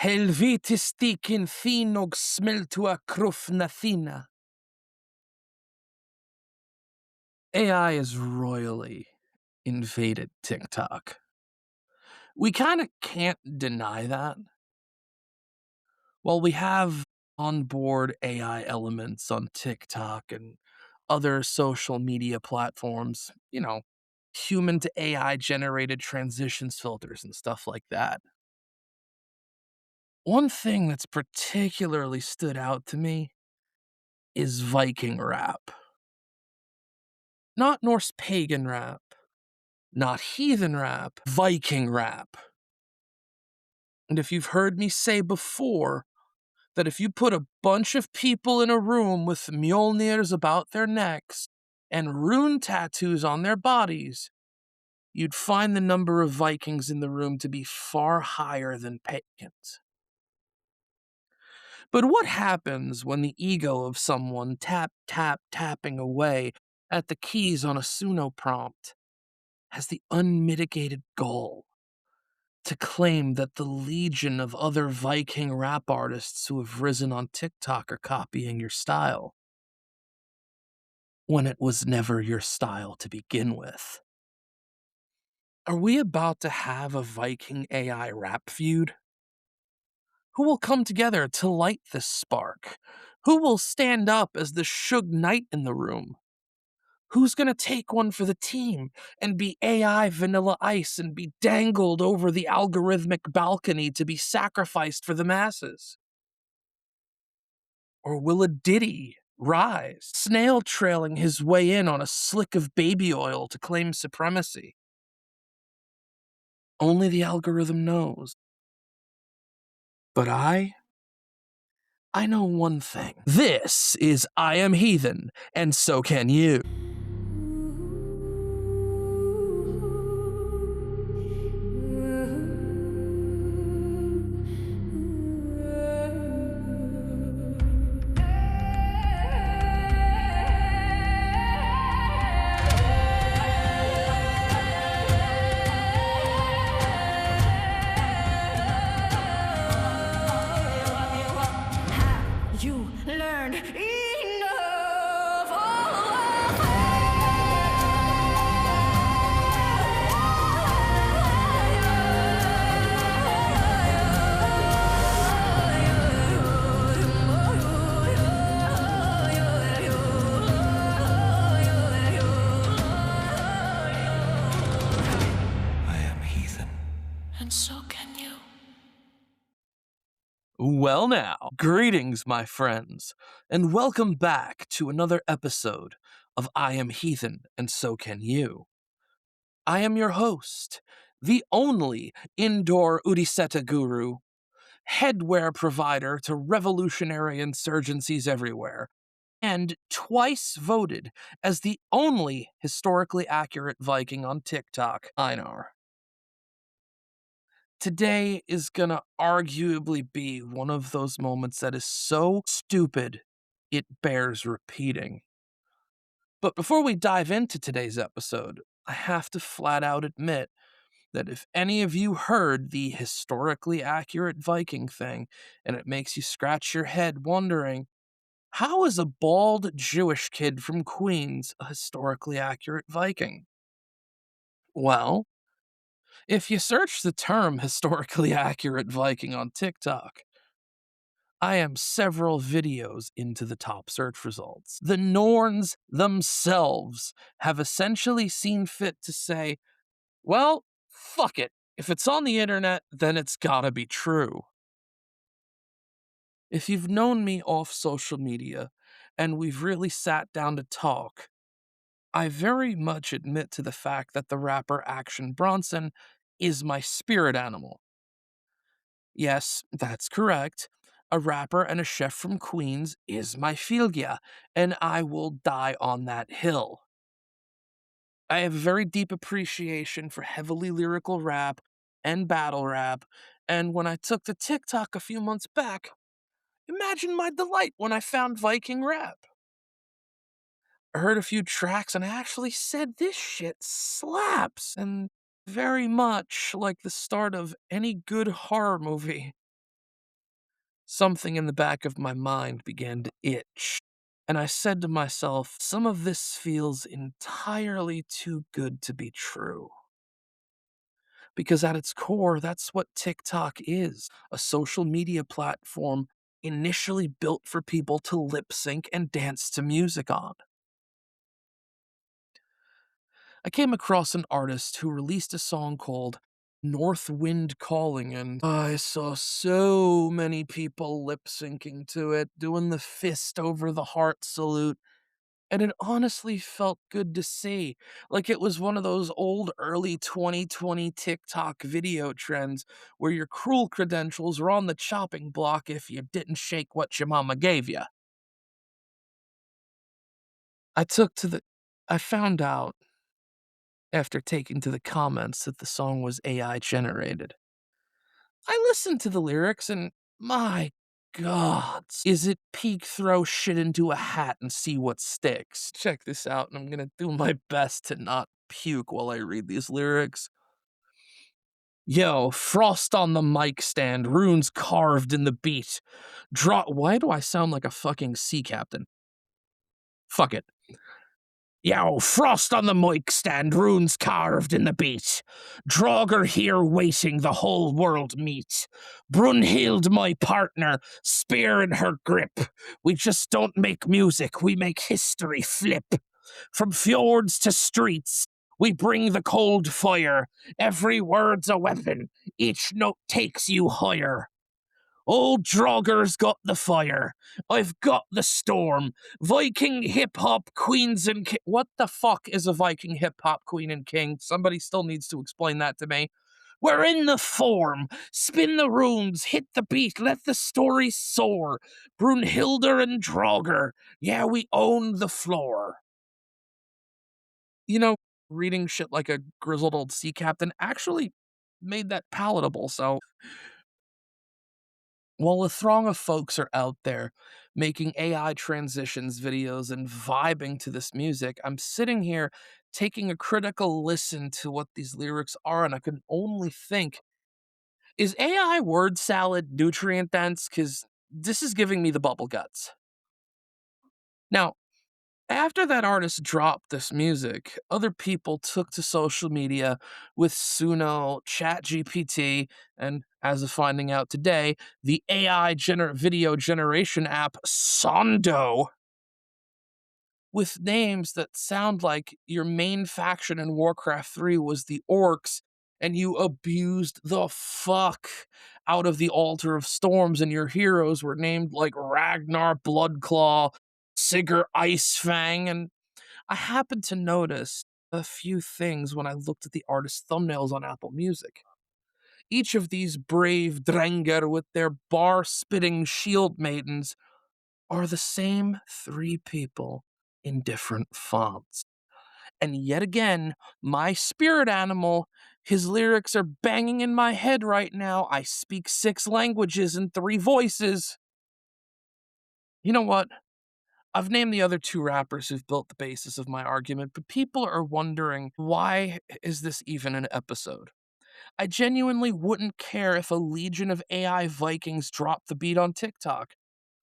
Helvetistikin thinog smeltua krufnathina. AI has royally invaded TikTok. We kind of can't deny that. While we have onboard AI elements on TikTok and other social media platforms, human to AI generated transitions filters and stuff like that. One thing that's particularly stood out to me is Viking rap. Not Norse pagan rap, not heathen rap, Viking rap. And if you've heard me say before that if you put a bunch of people in a room with Mjolnirs about their necks and rune tattoos on their bodies, you'd find the number of Vikings in the room to be far higher than pagans. But what happens when the ego of someone tapping away at the keys on a Suno prompt has the unmitigated goal to claim that the legion of other Viking rap artists who have risen on TikTok are copying your style, when it was never your style to begin with? Are we about to have a Viking AI rap feud? Who will come together to light this spark? Who will stand up as the Suge Knight in the room? Who's gonna take one for the team and be AI Vanilla Ice and be dangled over the algorithmic balcony to be sacrificed for the masses? Or will a Diddy rise, snail trailing his way in on a slick of baby oil to claim supremacy? Only the algorithm knows. But I know one thing. This is I Am Heathen, and so can you. You learned enough. I am heathen. And so can you. Well now, greetings my friends, and welcome back to another episode of I Am Heathen, and so can you. I am your host, the only indoor Udiseta guru, headwear provider to revolutionary insurgencies everywhere, and twice voted as the only historically accurate Viking on TikTok, Einar. Today is gonna arguably be one of those moments that is so stupid, it bears repeating. But before we dive into today's episode, I have to flat out admit that if any of you heard the historically accurate Viking thing, and it makes you scratch your head wondering, how is a bald Jewish kid from Queens a historically accurate Viking? Well, if you search the term historically accurate Viking on TikTok, I am several videos into the top search results. The Norns themselves have essentially seen fit to say, well, fuck it. If it's on the internet, then it's gotta be true. If you've known me off social media and we've really sat down to talk, I very much admit to the fact that the rapper Action Bronson is my spirit animal. Yes, that's correct. A rapper and a chef from Queens is my Filgia, and I will die on that hill. I have a very deep appreciation for heavily lyrical rap and battle rap, and when I took to TikTok a few months back, imagine my delight when I found Viking rap. I heard a few tracks and I actually said this shit slaps, and very much like the start of any good horror movie. Something in the back of my mind began to itch, and I said to myself, some of this feels entirely too good to be true. Because at its core, that's what TikTok is, a social media platform initially built for people to lip sync and dance to music on. I came across an artist who released a song called North Wind Calling, and I saw so many people lip syncing to it, doing the fist over the heart salute, and it honestly felt good to see. Like it was one of those old early 2020 TikTok video trends where your cruel credentials were on the chopping block if you didn't shake what your mama gave you. I took to the I found out after taking to the comments that the song was AI generated. I listened to the lyrics and my God, is it peak throw shit into a hat and see what sticks? Check this out, and I'm gonna do my best to not puke while I read these lyrics. Yo, frost on the mic stand, runes carved in the beat. Why do I sound like a fucking sea captain? Fuck it. Yo, frost on the mic stand, runes carved in the beat. Draugr here waiting the whole world meet. Brunhild, my partner, spear in her grip. We just don't make music, we make history flip. From fjords to streets, we bring the cold fire. Every word's a weapon, each note takes you higher. Old Drogger's got the fire. I've got the storm. Viking hip hop queens and what the fuck is a Viking hip hop queen and king? Somebody still needs to explain that to me. We're in the form. Spin the runes, hit the beat, let the story soar. Brunhilder and Draugr. Yeah, we own the floor. You know, reading shit like a grizzled old sea captain actually made that palatable, so while a throng of folks are out there making AI transitions videos and vibing to this music, I'm sitting here taking a critical listen to what these lyrics are, and I can only think, is AI word salad nutrient dense? Because this is giving me the bubble guts. Now, after that artist dropped this music, other people took to social media with Suno, ChatGPT, and as of finding out today, the video generation app Sondo, with names that sound like your main faction in Warcraft 3 was the Orcs, and you abused the fuck out of the Altar of Storms, and your heroes were named like Ragnar Bloodclaw, Sigurd Icefang, and I happened to notice a few things when I looked at the artist's thumbnails on Apple Music. Each of these brave Drengr with their bar spitting shield maidens are the same three people in different fonts. And yet again, my spirit animal, his lyrics are banging in my head right now. I speak 6 languages and 3 voices. You know what? I've named the other 2 rappers who've built the basis of my argument, but people are wondering, why is this even an episode? I genuinely wouldn't care if a legion of AI Vikings dropped the beat on TikTok,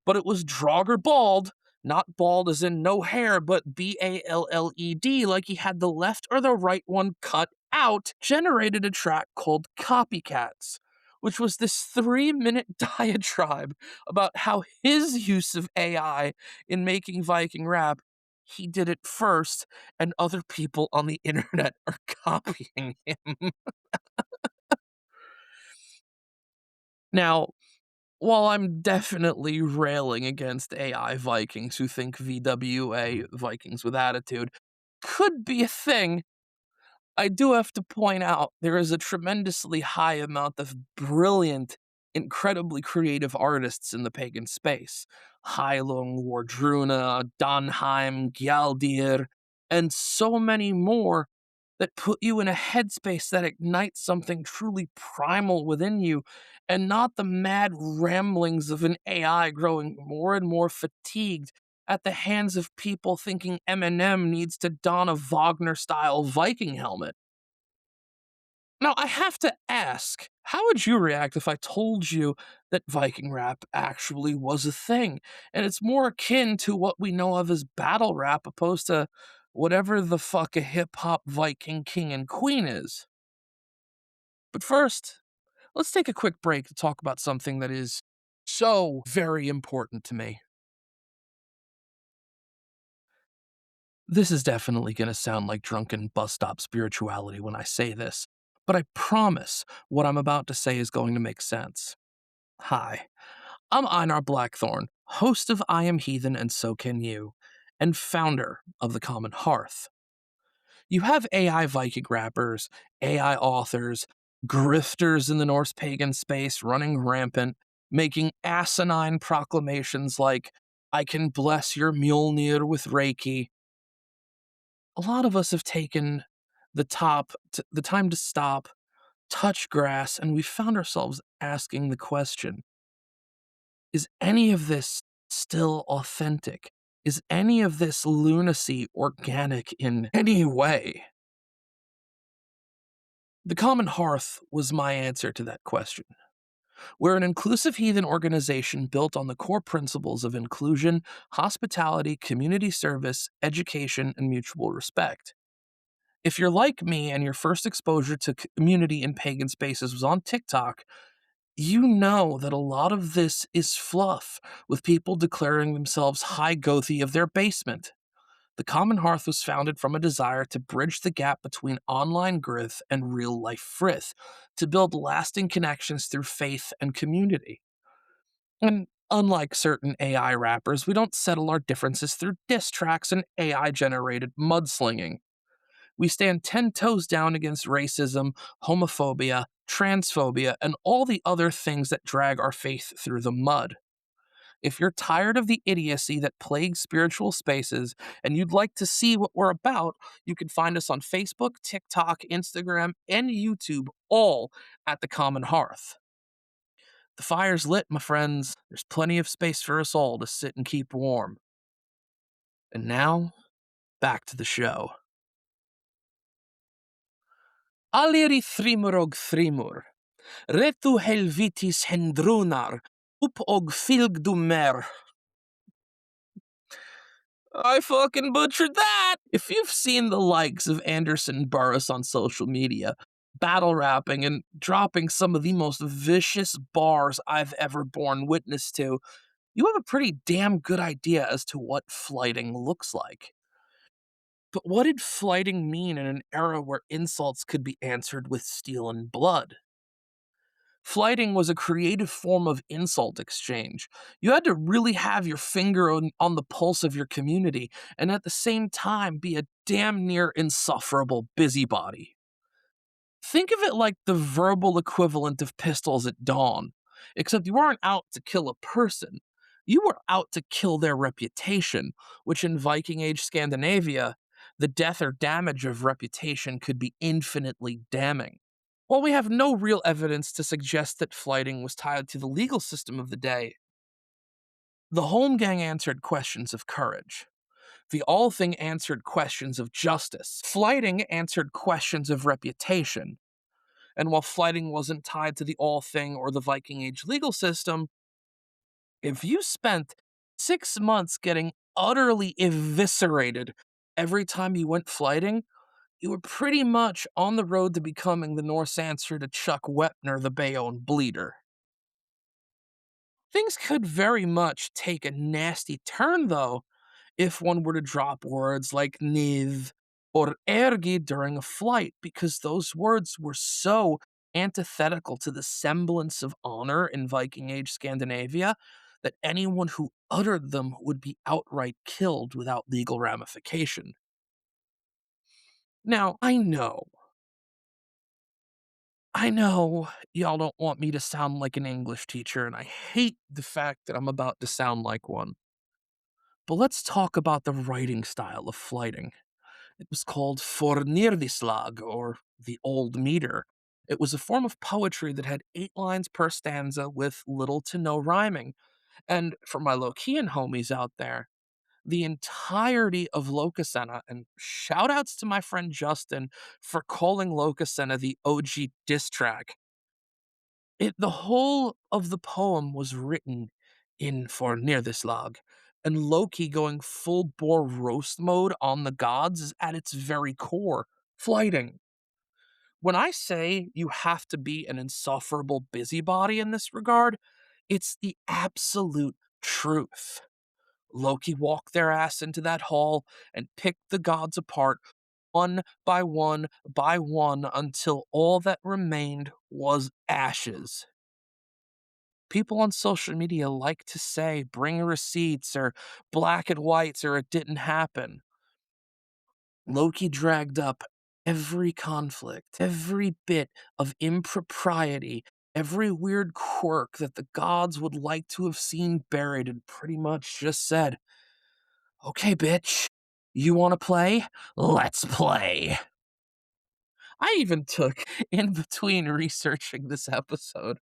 but it was Draugr Bald, not bald as in no hair, but Balled, like he had the left or the right one cut out, generated a track called Copycats, which was this 3-minute diatribe about how his use of AI in making Viking rap, he did it first, and other people on the internet are copying him. Now, while I'm definitely railing against AI Vikings who think VWA, Vikings with attitude, could be a thing, I do have to point out there is a tremendously high amount of brilliant, incredibly creative artists in the pagan space. Heilung, Wardruna, Donheim, Gjaldir, and so many more that put you in a headspace that ignites something truly primal within you, and not the mad ramblings of an AI growing more and more fatigued at the hands of people thinking Eminem needs to don a Wagner style Viking helmet. Now, I have to ask, how would you react if I told you that Viking rap actually was a thing, and it's more akin to what we know of as battle rap opposed to whatever the fuck a hip hop Viking king and queen is? But first, let's take a quick break to talk about something that is so very important to me. This is definitely going to sound like drunken bus stop spirituality when I say this, but I promise what I'm about to say is going to make sense. Hi, I'm Einar Blackthorn, host of I Am Heathen and So Can You, and founder of The Common Hearth. You have AI Viking rappers, AI authors, grifters in the Norse pagan space running rampant, making asinine proclamations like, I can bless your Mjolnir with Reiki. A lot of us have taken the time to stop, touch grass, and we found ourselves asking the question, is any of this still authentic? Is any of this lunacy organic in any way? The Common Hearth was my answer to that question. We're an inclusive heathen organization built on the core principles of inclusion, hospitality, community service, education, and mutual respect. If you're like me and your first exposure to community in pagan spaces was on TikTok, you know that a lot of this is fluff, with people declaring themselves high gothy of their basement. The Common Hearth was founded from a desire to bridge the gap between online grith and real life frith, to build lasting connections through faith and community. And unlike certain AI rappers, we don't settle our differences through diss tracks and AI generated mudslinging. We stand 10 toes down against racism, homophobia, transphobia, and all the other things that drag our faith through the mud. If you're tired of the idiocy that plagues spiritual spaces and you'd like to see what we're about, you can find us on Facebook, TikTok, Instagram, and YouTube, all at The Common Hearth. The fire's lit, my friends. There's plenty of space for us all to sit and keep warm. And now, back to the show. Alir thrimur thrimur. Retu helvitis hendrunar. Up og filgdumer. I fucking butchered that! If you've seen the likes of Anderson Burris on social media, battle rapping and dropping some of the most vicious bars I've ever borne witness to, you have a pretty damn good idea as to what flyting looks like. But what did flyting mean in an era where insults could be answered with steel and blood? Flighting was a creative form of insult exchange. You had to really have your finger on the pulse of your community and at the same time be a damn near insufferable busybody. Think of it like the verbal equivalent of pistols at dawn, except you weren't out to kill a person. You were out to kill their reputation, which in Viking Age Scandinavia, the death or damage of reputation could be infinitely damning. While we have no real evidence to suggest that flighting was tied to the legal system of the day, the Holmgang answered questions of courage. The Althing answered questions of justice. Flighting answered questions of reputation. And while flighting wasn't tied to the Althing or the Viking Age legal system, if you spent 6 months getting utterly eviscerated every time you went flighting, you were pretty much on the road to becoming the Norse answer to Chuck Wepner, the Bayonne Bleeder. Things could very much take a nasty turn, though, if one were to drop words like niv or ergi during a flight, because those words were so antithetical to the semblance of honor in Viking Age Scandinavia that anyone who uttered them would be outright killed without legal ramification. Now, I know y'all don't want me to sound like an English teacher, and I hate the fact that I'm about to sound like one. But let's talk about the writing style of flighting. It was called Fornirdislag, or the Old Meter. It was a form of poetry that had 8 lines per stanza with little to no rhyming. And for my Lokian homies out there, the entirety of Lokasenna, and shout outs to my friend Justin for calling Lokasenna the OG diss track. The whole of the poem was written in for near this log, and Loki going full bore roast mode on the gods is at its very core flyting. When I say you have to be an insufferable busybody in this regard, it's the absolute truth. Loki walked their ass into that hall and picked the gods apart one by one until all that remained was ashes. People on social media like to say, bring receipts or black and whites or it didn't happen. Loki dragged up every conflict, every bit of impropriety, every weird quirk that the gods would like to have seen buried, and pretty much just said, okay, bitch, you want to play? Let's play. I even took, in between researching this episode,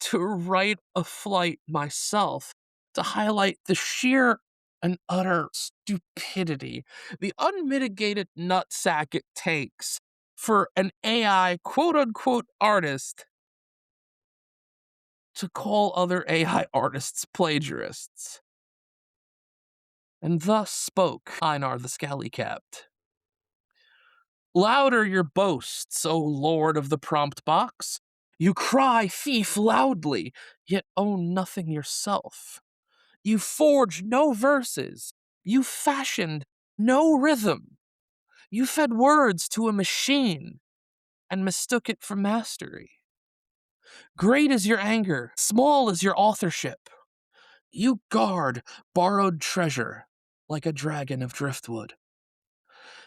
to write a flight myself to highlight the sheer and utter stupidity, the unmitigated nutsack it takes for an AI quote unquote artist to call other AI artists plagiarists. And thus spoke Einar the Scally-Capped. Louder your boasts, O Lord of the prompt box. You cry thief loudly, yet own nothing yourself. You forged no verses. You fashioned no rhythm. You fed words to a machine and mistook it for mastery. Great is your anger, small is your authorship. You guard borrowed treasure like a dragon of driftwood.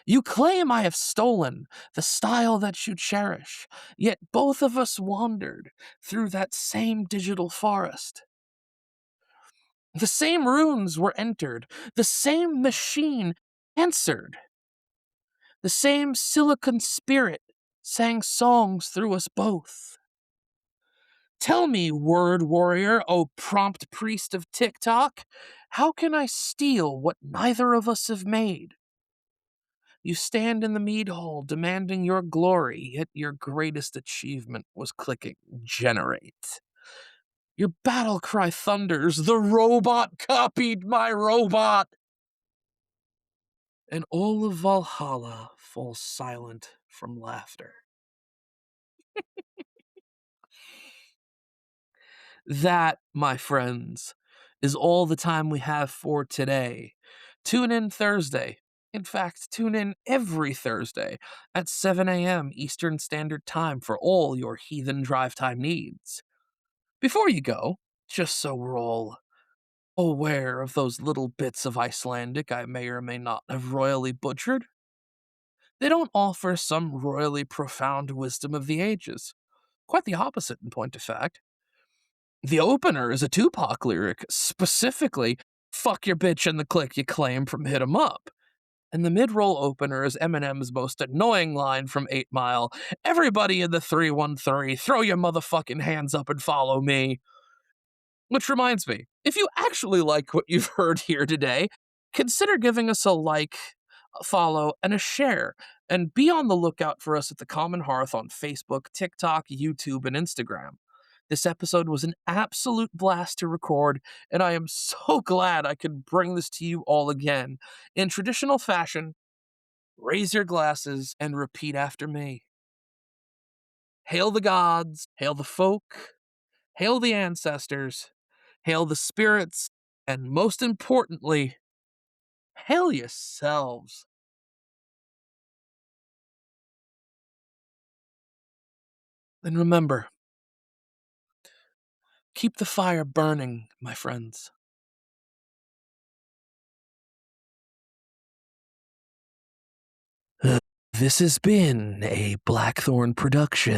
You claim I have stolen the style that you cherish, yet both of us wandered through that same digital forest. The same runes were entered, the same machine answered, the same silicon spirit sang songs through us both. Tell me, word warrior, O prompt priest of TikTok, how can I steal what neither of us have made? You stand in the mead hall demanding your glory, yet your greatest achievement was clicking generate. Your battle cry thunders, the robot copied my robot! And all of Valhalla falls silent from laughter. That, my friends, is all the time we have for today. Tune in Thursday. In fact, tune in every Thursday at 7 a.m. Eastern Standard Time for all your heathen drive time needs. Before you go, just so we're all aware of those little bits of Icelandic I may or may not have royally butchered, they don't offer some royally profound wisdom of the ages. Quite the opposite, in point of fact. The opener is a Tupac lyric, specifically, fuck your bitch and the click you claim from Hit 'em Up. And the mid-roll opener is Eminem's most annoying line from 8 Mile, everybody in the 313, throw your motherfucking hands up and follow me. Which reminds me, if you actually like what you've heard here today, consider giving us a like, a follow, and a share. And be on the lookout for us at the Common Hearth on Facebook, TikTok, YouTube, and Instagram. This episode was an absolute blast to record, and I am so glad I could bring this to you all again. In traditional fashion, raise your glasses and repeat after me. Hail the gods, hail the folk, hail the ancestors, hail the spirits, and most importantly, hail yourselves. And remember, keep the fire burning, my friends. This has been a Blackthorn production.